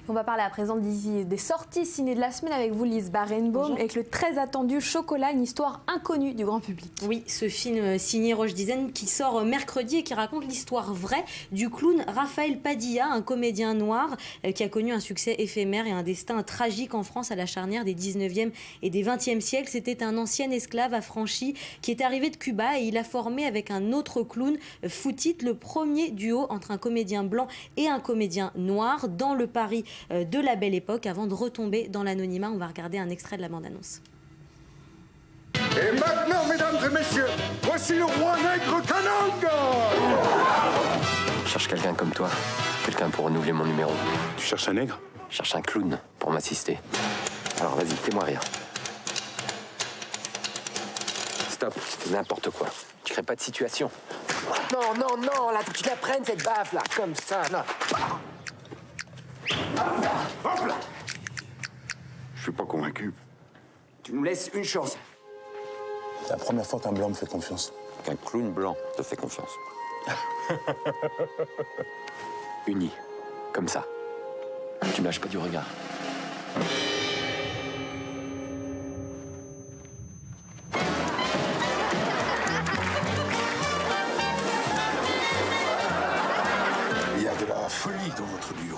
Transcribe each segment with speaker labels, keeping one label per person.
Speaker 1: On va parler à présent des sorties ciné de la semaine avec vous, Lise Barenbaum, avec le très attendu Chocolat, une histoire inconnue du grand public.
Speaker 2: Oui, ce film signé Roche Dizem qui sort mercredi et qui raconte l'histoire vraie du clown Raphaël Padilla, un comédien noir qui a connu un succès éphémère et un destin tragique en France à la charnière des 19e et des 20e siècles. C'était un ancien esclave affranchi qui est arrivé de Cuba et il a formé avec un autre clown, Foutit, le premier duo entre un comédien blanc et un comédien noir dans le Paris de la Belle Époque avant de retomber dans l'anonymat. On va regarder un extrait de la bande-annonce.
Speaker 3: Et maintenant, mesdames et messieurs, voici le roi nègre Kananga.
Speaker 4: Je cherche quelqu'un comme toi, quelqu'un pour renouveler mon numéro.
Speaker 3: Tu cherches un nègre?
Speaker 4: Je cherche un clown pour m'assister. Alors vas-y, fais-moi rire. Stop, c'est n'importe quoi. Tu crées pas de situation. Non, non, non, là, tu la prennes cette baffe, là, comme ça, là.
Speaker 3: Hop là. Je suis pas convaincu.
Speaker 4: Tu nous laisses une chance.
Speaker 5: C'est la première fois qu'un blanc me fait confiance.
Speaker 4: Qu'un clown blanc te fait confiance. Unis, comme ça. Tu me lâches pas du regard.
Speaker 3: Il y a de la folie dans votre duo.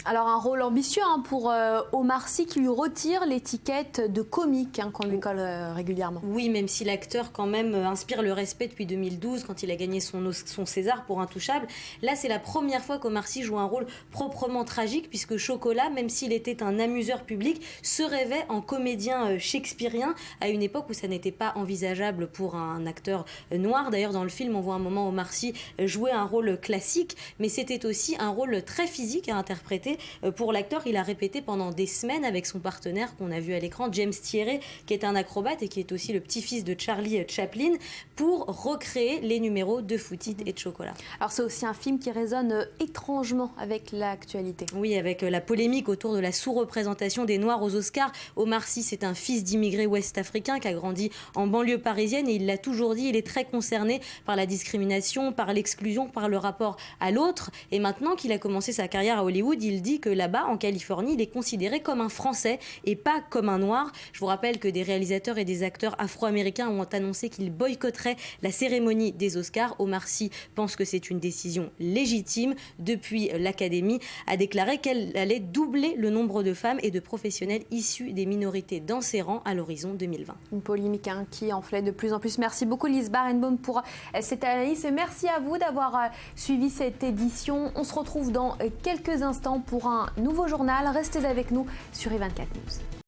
Speaker 1: Alors un rôle ambitieux pour Omar Sy qui lui retire l'étiquette de comique qu'on lui colle régulièrement.
Speaker 2: Oui, même si l'acteur quand même inspire le respect depuis 2012 quand il a gagné son César pour Intouchable. Là, c'est la première fois qu'Omar Sy joue un rôle proprement tragique puisque Chocolat, même s'il était un amuseur public, se rêvait en comédien shakespearien à une époque où ça n'était pas envisageable pour un acteur noir. D'ailleurs, dans le film, on voit un moment Omar Sy jouer un rôle classique, mais c'était aussi un rôle très physique à interpréter. Pour l'acteur, il a répété pendant des semaines avec son partenaire qu'on a vu à l'écran, James Thierry, qui est un acrobate et qui est aussi le petit-fils de Charlie Chaplin, pour recréer les numéros de Foutit et de Chocolat.
Speaker 1: Alors c'est aussi un film qui résonne étrangement avec l'actualité.
Speaker 2: Oui, avec la polémique autour de la sous-représentation des Noirs aux Oscars. Omar Sy, c'est un fils d'immigrés ouest-africains qui a grandi en banlieue parisienne et il l'a toujours dit, il est très concerné par la discrimination, par l'exclusion, par le rapport à l'autre. Et maintenant qu'il a commencé sa carrière à Hollywood, il dit que là-bas, en Californie, il est considéré comme un Français et pas comme un Noir. Je vous rappelle que des réalisateurs et des acteurs afro-américains ont annoncé qu'ils boycotteraient la cérémonie des Oscars. Omar Sy pense que c'est une décision légitime. Depuis, l'Académie a déclaré qu'elle allait doubler le nombre de femmes et de professionnels issus des minorités dans ses rangs à l'horizon 2020.
Speaker 1: Une polémique qui enflait de plus en plus. Merci beaucoup Lise Barenbaum pour cette analyse et merci à vous d'avoir suivi cette édition. On se retrouve dans quelques instants pour un nouveau journal. Restez avec nous sur E24 News.